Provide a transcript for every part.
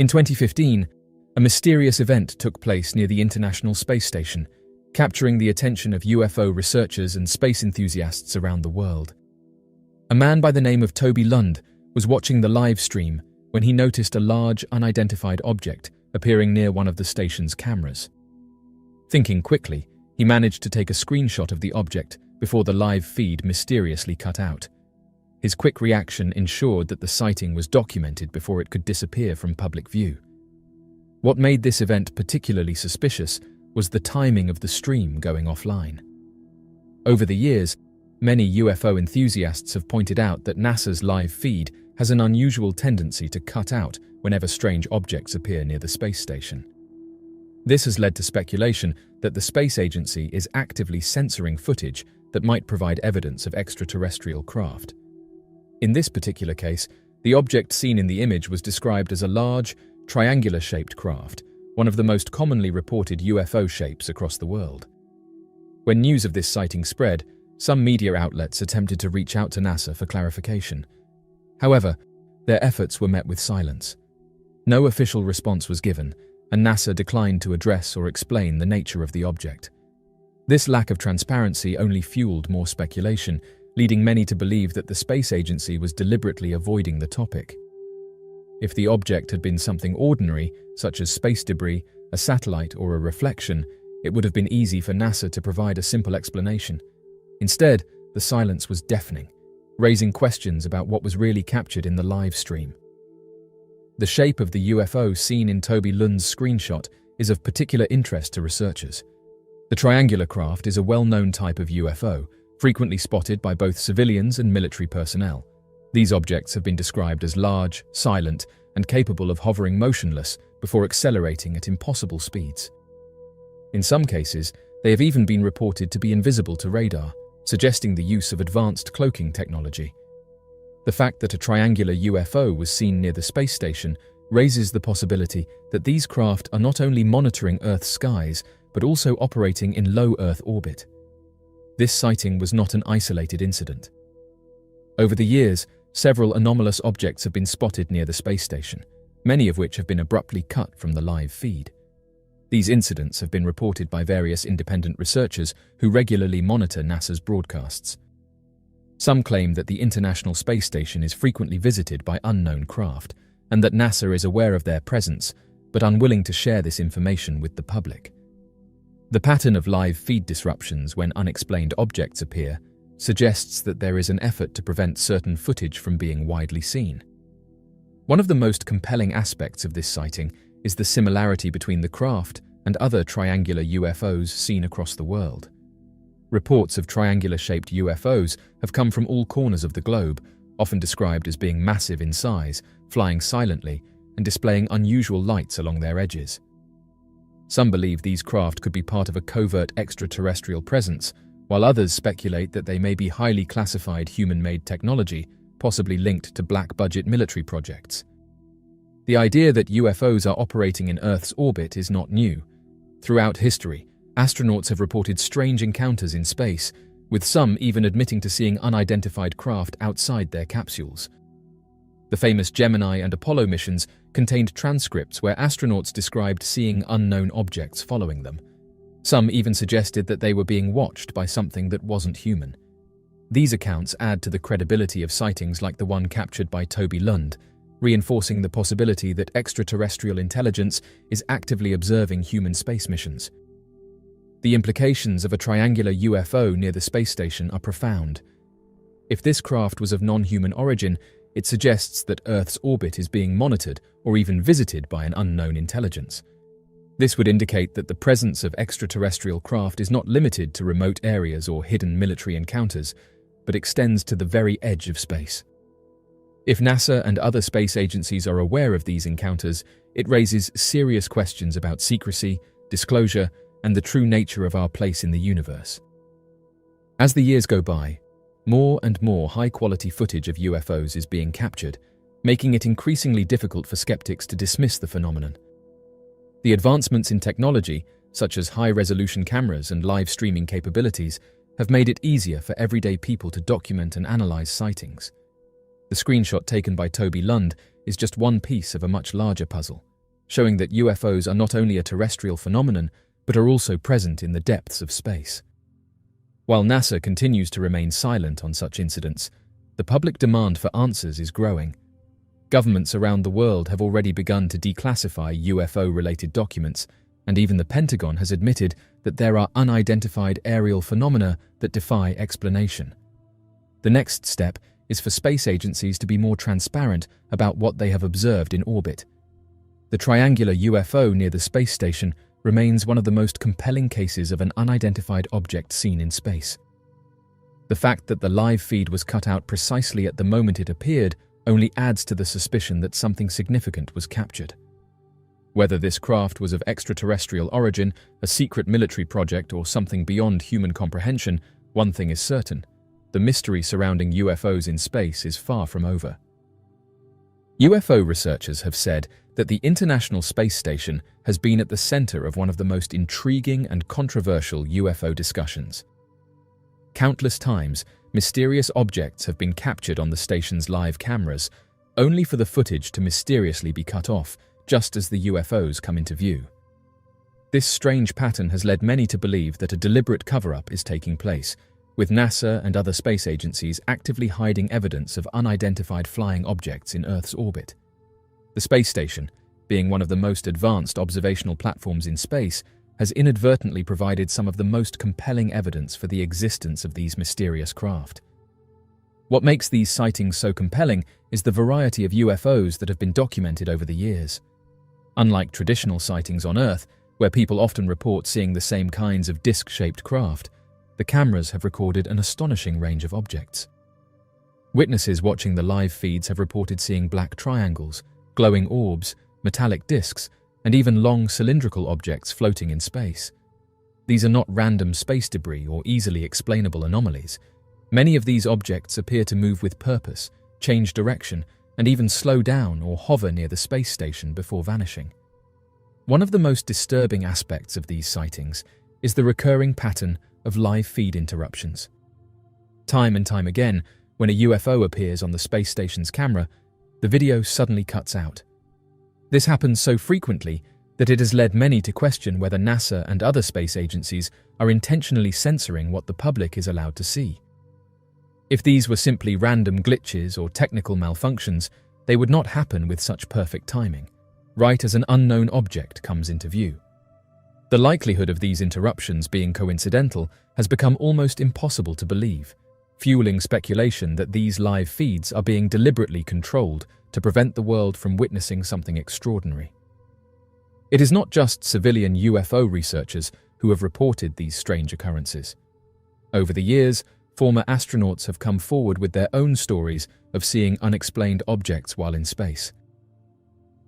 In 2015, a mysterious event took place near the International Space Station, capturing the attention of UFO researchers and space enthusiasts around the world. A man by the name of Toby Lund was watching the live stream when he noticed a large, unidentified object appearing near one of the station's cameras. Thinking quickly, he managed to take a screenshot of the object before the live feed mysteriously cut out. His quick reaction ensured that the sighting was documented before it could disappear from public view. What made this event particularly suspicious was the timing of the stream going offline. Over the years, many UFO enthusiasts have pointed out that NASA's live feed has an unusual tendency to cut out whenever strange objects appear near the space station. This has led to speculation that the space agency is actively censoring footage that might provide evidence of extraterrestrial craft. In this particular case, the object seen in the image was described as a large, triangular-shaped craft, one of the most commonly reported UFO shapes across the world. When news of this sighting spread, some media outlets attempted to reach out to NASA for clarification. However, their efforts were met with silence. No official response was given, and NASA declined to address or explain the nature of the object. This lack of transparency only fueled more speculation, leading many to believe that the space agency was deliberately avoiding the topic. If the object had been something ordinary, such as space debris, a satellite, or a reflection, it would have been easy for NASA to provide a simple explanation. Instead, the silence was deafening, raising questions about what was really captured in the live stream. The shape of the UFO seen in Toby Lund's screenshot is of particular interest to researchers. The triangular craft is a well-known type of UFO, frequently spotted by both civilians and military personnel. These objects have been described as large, silent, and capable of hovering motionless before accelerating at impossible speeds. In some cases, they have even been reported to be invisible to radar, suggesting the use of advanced cloaking technology. The fact that a triangular UFO was seen near the space station raises the possibility that these craft are not only monitoring Earth's skies, but also operating in low Earth orbit. This sighting was not an isolated incident. Over the years, several anomalous objects have been spotted near the space station, many of which have been abruptly cut from the live feed. These incidents have been reported by various independent researchers who regularly monitor NASA's broadcasts. Some claim that the International Space Station is frequently visited by unknown craft, and that NASA is aware of their presence, but unwilling to share this information with the public. The pattern of live feed disruptions when unexplained objects appear suggests that there is an effort to prevent certain footage from being widely seen. One of the most compelling aspects of this sighting is the similarity between the craft and other triangular UFOs seen across the world. Reports of triangular-shaped UFOs have come from all corners of the globe, often described as being massive in size, flying silently, and displaying unusual lights along their edges. Some believe these craft could be part of a covert extraterrestrial presence, while others speculate that they may be highly classified human-made technology, possibly linked to black-budget military projects. The idea that UFOs are operating in Earth's orbit is not new. Throughout history, astronauts have reported strange encounters in space, with some even admitting to seeing unidentified craft outside their capsules. The famous Gemini and Apollo missions contained transcripts where astronauts described seeing unknown objects following them. Some even suggested that they were being watched by something that wasn't human. These accounts add to the credibility of sightings like the one captured by Toby Lund, reinforcing the possibility that extraterrestrial intelligence is actively observing human space missions. The implications of a triangular UFO near the space station are profound. If this craft was of non-human origin, it suggests that Earth's orbit is being monitored or even visited by an unknown intelligence. This would indicate that the presence of extraterrestrial craft is not limited to remote areas or hidden military encounters, but extends to the very edge of space. If NASA and other space agencies are aware of these encounters, it raises serious questions about secrecy, disclosure, and the true nature of our place in the universe. As the years go by, more and more high-quality footage of UFOs is being captured, making it increasingly difficult for skeptics to dismiss the phenomenon. The advancements in technology, such as high-resolution cameras and live streaming capabilities, have made it easier for everyday people to document and analyze sightings. The screenshot taken by Toby Lund is just one piece of a much larger puzzle. showing that UFOs are not only a terrestrial phenomenon, but are also present in the depths of space. While NASA continues to remain silent on such incidents, the public demand for answers is growing. Governments around the world have already begun to declassify UFO-related documents, and even the Pentagon has admitted that there are unidentified aerial phenomena that defy explanation. The next step is for space agencies to be more transparent about what they have observed in orbit. The triangular UFO near the space station remains one of the most compelling cases of an unidentified object seen in space. The fact that the live feed was cut out precisely at the moment it appeared only adds to the suspicion that something significant was captured. Whether this craft was of extraterrestrial origin, a secret military project, or something beyond human comprehension, one thing is certain: the mystery surrounding UFOs in space is far from over. UFO researchers have said that the International Space Station has been at the center of one of the most intriguing and controversial UFO discussions. Countless times, mysterious objects have been captured on the station's live cameras, only for the footage to mysteriously be cut off just as the UFOs come into view. This strange pattern has led many to believe that a deliberate cover-up is taking place, with NASA and other space agencies actively hiding evidence of unidentified flying objects in Earth's orbit. The space station, being one of the most advanced observational platforms in space, has inadvertently provided some of the most compelling evidence for the existence of these mysterious craft. What makes these sightings so compelling is the variety of UFOs that have been documented over the years. Unlike traditional sightings on Earth, where people often report seeing the same kinds of disc-shaped craft, the cameras have recorded an astonishing range of objects. Witnesses watching the live feeds have reported seeing black triangles, glowing orbs, metallic discs, and even long cylindrical objects floating in space. These are not random space debris or easily explainable anomalies. Many of these objects appear to move with purpose, change direction, and even slow down or hover near the space station before vanishing. One of the most disturbing aspects of these sightings is the recurring pattern of live feed interruptions. Time and time again, when a UFO appears on the space station's camera, the video suddenly cuts out. This happens so frequently that it has led many to question whether NASA and other space agencies are intentionally censoring what the public is allowed to see. If these were simply random glitches or technical malfunctions, they would not happen with such perfect timing, right as an unknown object comes into view. The likelihood of these interruptions being coincidental has become almost impossible to believe, fueling speculation that these live feeds are being deliberately controlled to prevent the world from witnessing something extraordinary. It is not just civilian UFO researchers who have reported these strange occurrences. Over the years, former astronauts have come forward with their own stories of seeing unexplained objects while in space.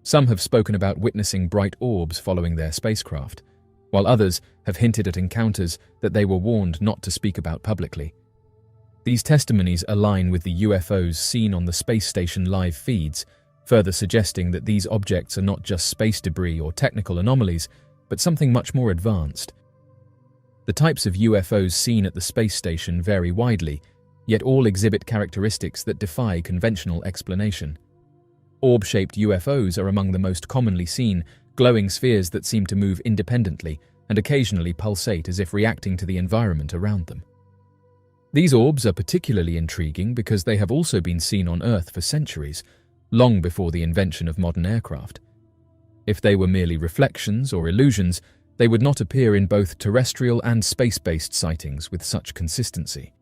Some have spoken about witnessing bright orbs following their spacecraft, while others have hinted at encounters that they were warned not to speak about publicly. These testimonies align with the UFOs seen on the space station live feeds, further suggesting that these objects are not just space debris or technical anomalies, but something much more advanced. The types of UFOs seen at the space station vary widely, yet all exhibit characteristics that defy conventional explanation. Orb-shaped UFOs are among the most commonly seen, glowing spheres that seem to move independently and occasionally pulsate as if reacting to the environment around them. These orbs are particularly intriguing because they have also been seen on Earth for centuries, long before the invention of modern aircraft. If they were merely reflections or illusions, they would not appear in both terrestrial and space-based sightings with such consistency.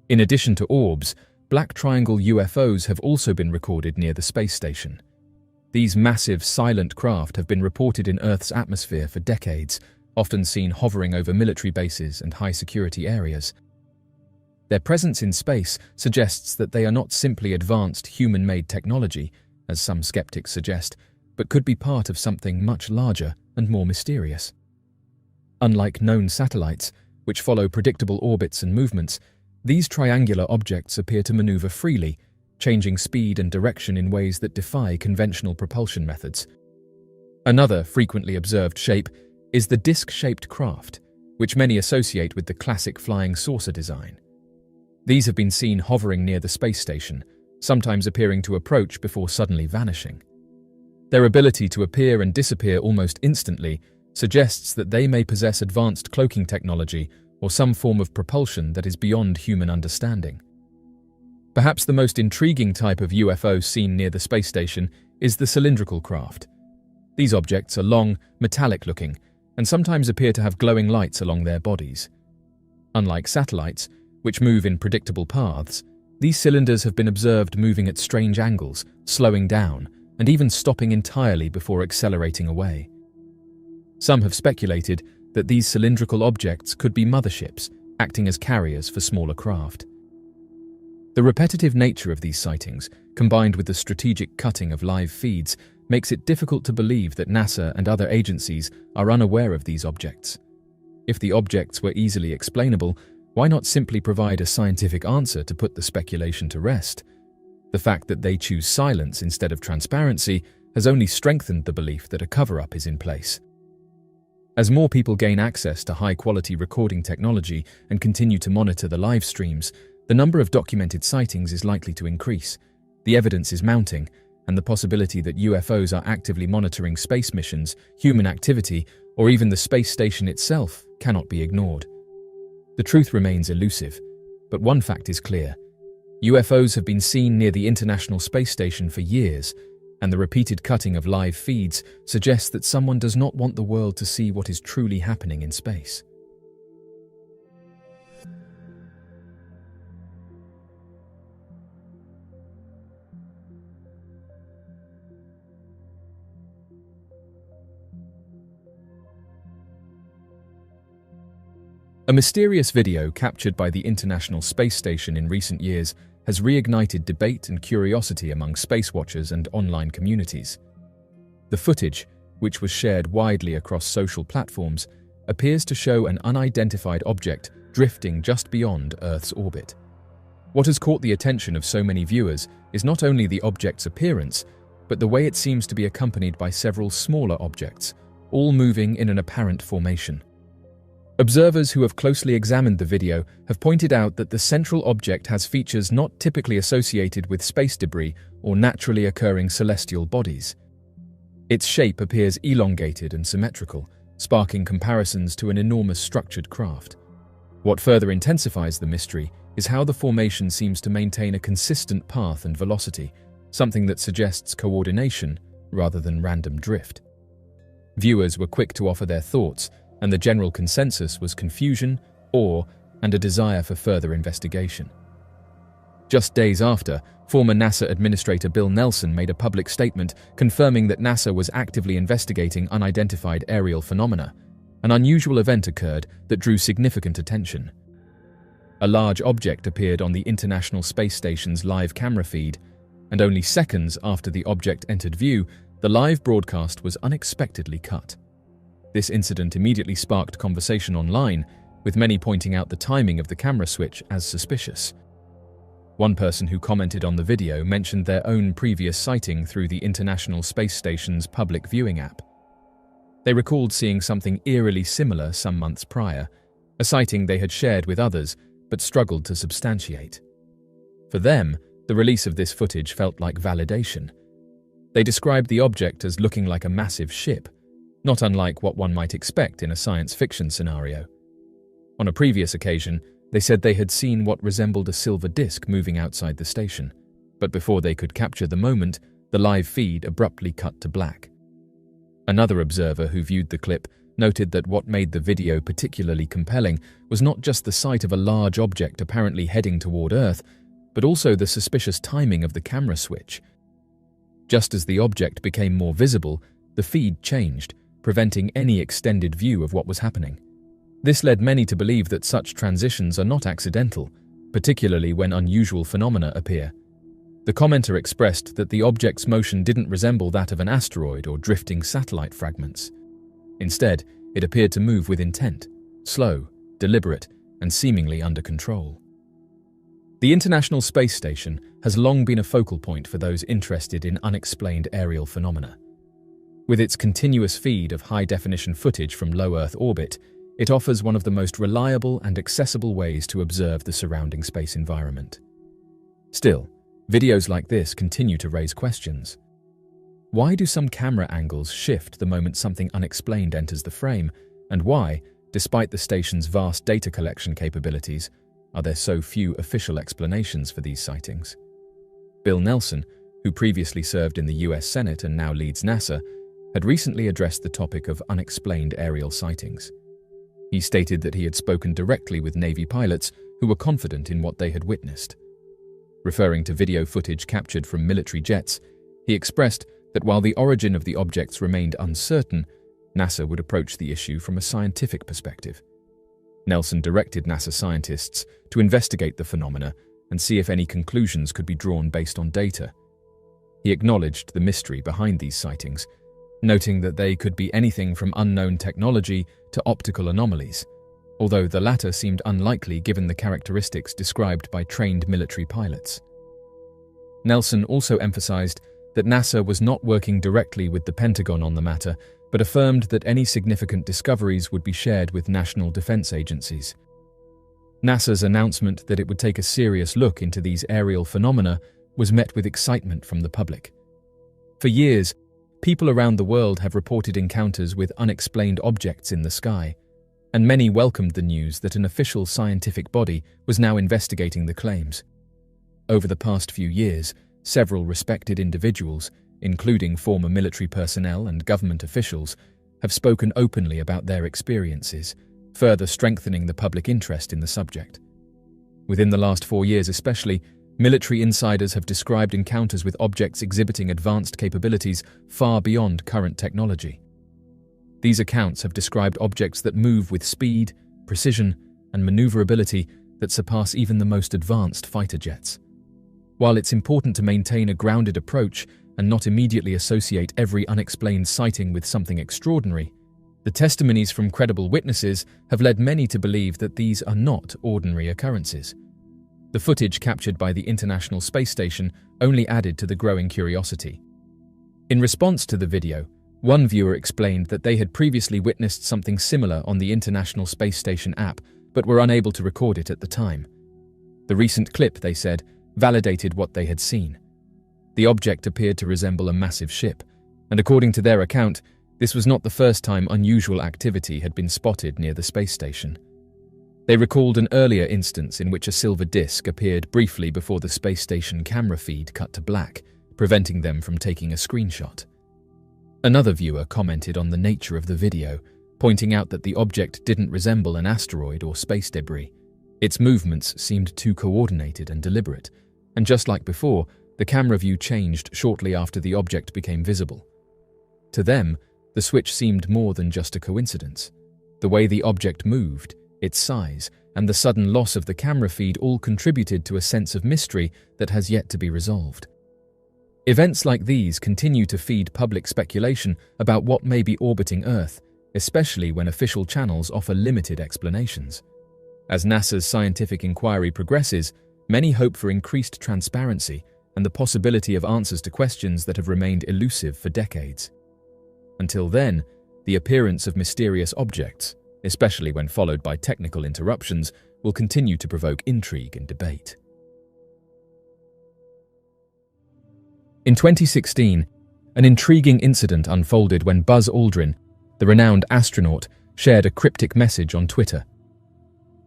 In addition to orbs, black triangle UFOs have also been recorded near the space station. These massive, silent craft have been reported in Earth's atmosphere for decades, often seen hovering over military bases and high-security areas. Their presence in space suggests that they are not simply advanced human-made technology, as some skeptics suggest, but could be part of something much larger and more mysterious. Unlike known satellites, which follow predictable orbits and movements, these triangular objects appear to maneuver freely, changing speed and direction in ways that defy conventional propulsion methods. Another frequently observed shape is the disc-shaped craft, which many associate with the classic flying saucer design. These have been seen hovering near the space station, sometimes appearing to approach before suddenly vanishing. Their ability to appear and disappear almost instantly suggests that they may possess advanced cloaking technology or some form of propulsion that is beyond human understanding. Perhaps the most intriguing type of UFO seen near the space station is the cylindrical craft. These objects are long, metallic-looking, and sometimes appear to have glowing lights along their bodies. Unlike satellites, which move in predictable paths, these cylinders have been observed moving at strange angles, slowing down, and even stopping entirely before accelerating away. Some have speculated that these cylindrical objects could be motherships, acting as carriers for smaller craft. The repetitive nature of these sightings, combined with the strategic cutting of live feeds, makes it difficult to believe that NASA and other agencies are unaware of these objects. If the objects were easily explainable, why not simply provide a scientific answer to put the speculation to rest? The fact that they choose silence instead of transparency has only strengthened the belief that a cover-up is in place. As more people gain access to high-quality recording technology and continue to monitor the live streams, the number of documented sightings is likely to increase. The evidence is mounting, and the possibility that UFOs are actively monitoring space missions, human activity, or even the space station itself cannot be ignored. The truth remains elusive, but one fact is clear. UFOs have been seen near the International Space Station for years, and the repeated cutting of live feeds suggests that someone does not want the world to see what is truly happening in space. A mysterious video captured by the International Space Station in recent years has reignited debate and curiosity among space watchers and online communities. The footage, which was shared widely across social platforms, appears to show an unidentified object drifting just beyond Earth's orbit. What has caught the attention of so many viewers is not only the object's appearance, but the way it seems to be accompanied by several smaller objects, all moving in an apparent formation. Observers who have closely examined the video have pointed out that the central object has features not typically associated with space debris or naturally occurring celestial bodies. Its shape appears elongated and symmetrical, sparking comparisons to an enormous structured craft. What further intensifies the mystery is how the formation seems to maintain a consistent path and velocity, something that suggests coordination rather than random drift. Viewers were quick to offer their thoughts, and the general consensus was confusion, awe, and a desire for further investigation. Just days after, former NASA Administrator Bill Nelson made a public statement confirming that NASA was actively investigating unidentified aerial phenomena. An unusual event occurred that drew significant attention. A large object appeared on the International Space Station's live camera feed, and only seconds after the object entered view, the live broadcast was unexpectedly cut. This incident immediately sparked conversation online, with many pointing out the timing of the camera switch as suspicious. One person who commented on the video mentioned their own previous sighting through the International Space Station's public viewing app. They recalled seeing something eerily similar some months prior, a sighting they had shared with others but struggled to substantiate. For them, the release of this footage felt like validation. They described the object as looking like a massive ship, not unlike what one might expect in a science fiction scenario. On a previous occasion, they said they had seen what resembled a silver disc moving outside the station, but before they could capture the moment, the live feed abruptly cut to black. Another observer who viewed the clip noted that what made the video particularly compelling was not just the sight of a large object apparently heading toward Earth, but also the suspicious timing of the camera switch. Just as the object became more visible, the feed changed, preventing any extended view of what was happening. This led many to believe that such transitions are not accidental, particularly when unusual phenomena appear. The commenter expressed that the object's motion didn't resemble that of an asteroid or drifting satellite fragments. Instead, it appeared to move with intent, slow, deliberate, and seemingly under control. The International Space Station has long been a focal point for those interested in unexplained aerial phenomena. With its continuous feed of high-definition footage from low Earth orbit, it offers one of the most reliable and accessible ways to observe the surrounding space environment. Still, videos like this continue to raise questions. Why do some camera angles shift the moment something unexplained enters the frame? And why, despite the station's vast data collection capabilities, are there so few official explanations for these sightings? Bill Nelson, who previously served in the US Senate and now leads NASA, had recently addressed the topic of unexplained aerial sightings. He stated that he had spoken directly with Navy pilots who were confident in what they had witnessed. Referring to video footage captured from military jets, he expressed that while the origin of the objects remained uncertain, NASA would approach the issue from a scientific perspective. Nelson directed NASA scientists to investigate the phenomena and see if any conclusions could be drawn based on data. He acknowledged the mystery behind these sightings, noting that they could be anything from unknown technology to optical anomalies, although the latter seemed unlikely given the characteristics described by trained military pilots. Nelson also emphasized that NASA was not working directly with the Pentagon on the matter, but affirmed that any significant discoveries would be shared with national defense agencies. NASA's announcement that it would take a serious look into these aerial phenomena was met with excitement from the public. For years, people around the world have reported encounters with unexplained objects in the sky, and many welcomed the news that an official scientific body was now investigating the claims. Over the past few years, several respected individuals, including former military personnel and government officials, have spoken openly about their experiences, further strengthening the public interest in the subject. Within the last 4 years especially, military insiders have described encounters with objects exhibiting advanced capabilities far beyond current technology. These accounts have described objects that move with speed, precision, and maneuverability that surpass even the most advanced fighter jets. While it's important to maintain a grounded approach and not immediately associate every unexplained sighting with something extraordinary, the testimonies from credible witnesses have led many to believe that these are not ordinary occurrences. The footage captured by the International Space Station only added to the growing curiosity. In response to the video, one viewer explained that they had previously witnessed something similar on the International Space Station app, but were unable to record it at the time. The recent clip, they said, validated what they had seen. The object appeared to resemble a massive ship, and according to their account, this was not the first time unusual activity had been spotted near the space station. They recalled an earlier instance in which a silver disc appeared briefly before the space station camera feed cut to black, preventing them from taking a screenshot. Another viewer commented on the nature of the video, pointing out that the object didn't resemble an asteroid or space debris. Its movements seemed too coordinated and deliberate, and just like before, the camera view changed shortly after the object became visible. To them, the switch seemed more than just a coincidence. The way the object moved, its size, and the sudden loss of the camera feed all contributed to a sense of mystery that has yet to be resolved. Events like these continue to feed public speculation about what may be orbiting Earth, especially when official channels offer limited explanations. As NASA's scientific inquiry progresses, many hope for increased transparency and the possibility of answers to questions that have remained elusive for decades. Until then, the appearance of mysterious objects, especially when followed by technical interruptions, will continue to provoke intrigue and debate. In 2016, an intriguing incident unfolded when Buzz Aldrin, the renowned astronaut, shared a cryptic message on Twitter.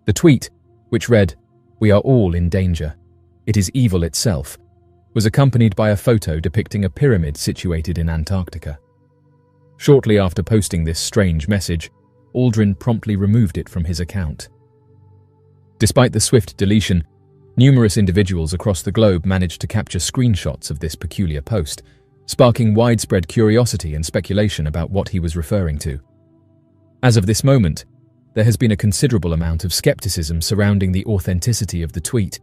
The tweet, which read, "We are all in danger. It is evil itself," was accompanied by a photo depicting a pyramid situated in Antarctica. Shortly after posting this strange message, Aldrin promptly removed it from his account. Despite the swift deletion, numerous individuals across the globe managed to capture screenshots of this peculiar post, sparking widespread curiosity and speculation about what he was referring to. As of this moment, there has been a considerable amount of skepticism surrounding the authenticity of the tweet.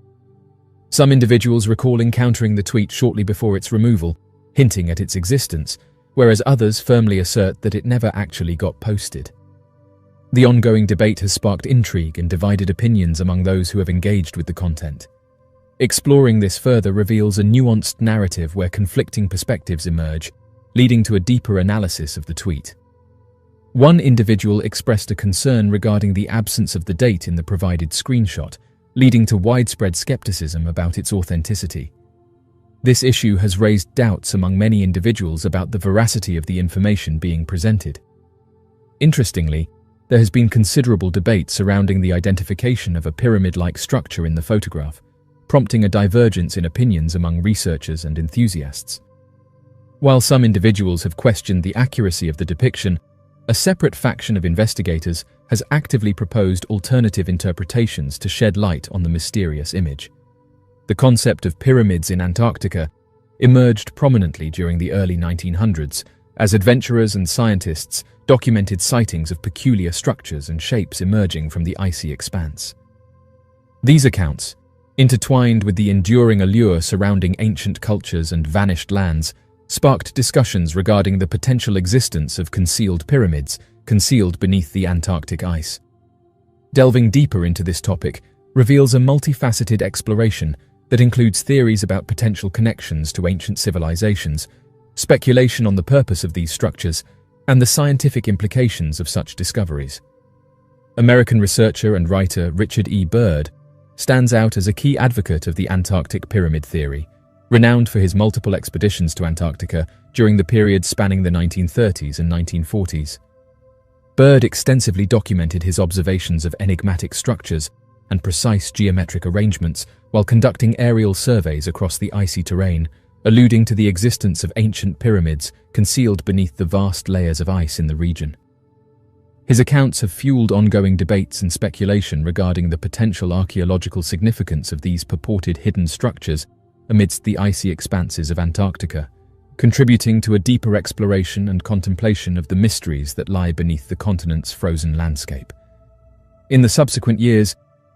Some individuals recall encountering the tweet shortly before its removal, hinting at its existence, whereas others firmly assert that it never actually got posted. The ongoing debate has sparked intrigue and divided opinions among those who have engaged with the content. Exploring this further reveals a nuanced narrative where conflicting perspectives emerge, leading to a deeper analysis of the tweet. One individual expressed a concern regarding the absence of the date in the provided screenshot, leading to widespread skepticism about its authenticity. This issue has raised doubts among many individuals about the veracity of the information being presented. Interestingly, there has been considerable debate surrounding the identification of a pyramid-like structure in the photograph, prompting a divergence in opinions among researchers and enthusiasts. While some individuals have questioned the accuracy of the depiction, a separate faction of investigators has actively proposed alternative interpretations to shed light on the mysterious image. The concept of pyramids in Antarctica emerged prominently during the early 1900s as adventurers and scientists documented sightings of peculiar structures and shapes emerging from the icy expanse. These accounts, intertwined with the enduring allure surrounding ancient cultures and vanished lands, sparked discussions regarding the potential existence of concealed pyramids concealed beneath the Antarctic ice. Delving deeper into this topic reveals a multifaceted exploration that includes theories about potential connections to ancient civilizations, speculation on the purpose of these structures, and the scientific implications of such discoveries. American researcher and writer Richard E. Byrd stands out as a key advocate of the Antarctic pyramid theory, renowned for his multiple expeditions to Antarctica during the period spanning the 1930s and 1940s. Byrd extensively documented his observations of enigmatic structures and precise geometric arrangements while conducting aerial surveys across the icy terrain, alluding to the existence of ancient pyramids concealed beneath the vast layers of ice in the region. His accounts have fueled ongoing debates and speculation regarding the potential archaeological significance of these purported hidden structures amidst the icy expanses of Antarctica, contributing to a deeper exploration and contemplation of the mysteries that lie beneath the continent's frozen landscape. In the subsequent years,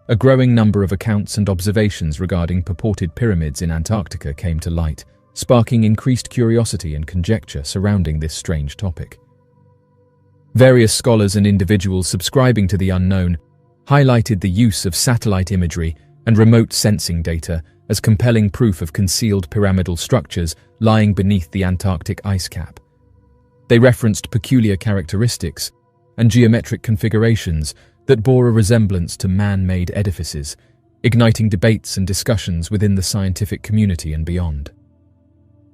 a growing number of accounts and observations regarding purported pyramids in Antarctica came to light, sparking increased curiosity and conjecture surrounding this strange topic. Various scholars and individuals subscribing to the unknown highlighted the use of satellite imagery and remote sensing data as compelling proof of concealed pyramidal structures lying beneath the Antarctic ice cap. They referenced peculiar characteristics and geometric configurations that bore a resemblance to man-made edifices, igniting debates and discussions within the scientific community and beyond.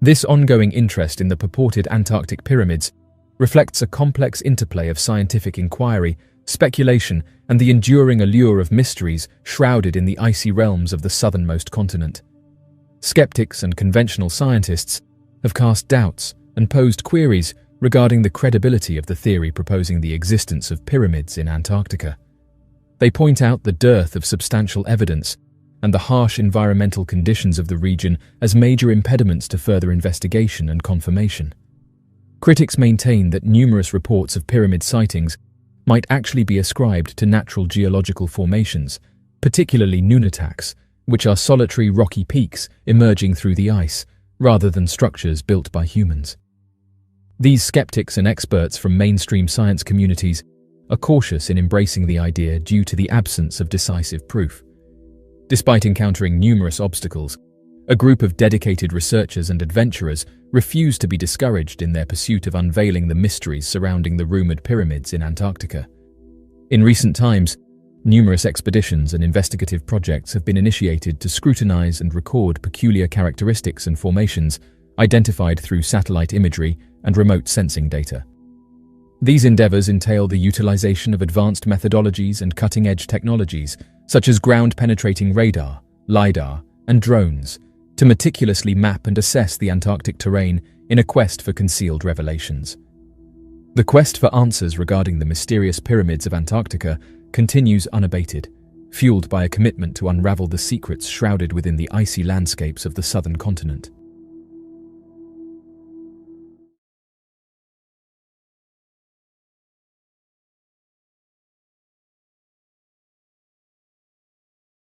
This ongoing interest in the purported Antarctic pyramids reflects a complex interplay of scientific inquiry, speculation, and the enduring allure of mysteries shrouded in the icy realms of the southernmost continent. Skeptics and conventional scientists have cast doubts and posed queries regarding the credibility of the theory proposing the existence of pyramids in Antarctica. They point out the dearth of substantial evidence and the harsh environmental conditions of the region as major impediments to further investigation and confirmation. Critics maintain that numerous reports of pyramid sightings might actually be ascribed to natural geological formations, particularly nunataks, which are solitary rocky peaks emerging through the ice, rather than structures built by humans. These skeptics and experts from mainstream science communities are cautious in embracing the idea due to the absence of decisive proof. Despite encountering numerous obstacles, a group of dedicated researchers and adventurers refuse to be discouraged in their pursuit of unveiling the mysteries surrounding the rumored pyramids in Antarctica. In recent times, numerous expeditions and investigative projects have been initiated to scrutinize and record peculiar characteristics and formations identified through satellite imagery and remote sensing data. These endeavors entail the utilization of advanced methodologies and cutting-edge technologies, such as ground-penetrating radar, LiDAR, and drones, to meticulously map and assess the Antarctic terrain in a quest for concealed revelations. The quest for answers regarding the mysterious pyramids of Antarctica continues unabated, fueled by a commitment to unravel the secrets shrouded within the icy landscapes of the southern continent.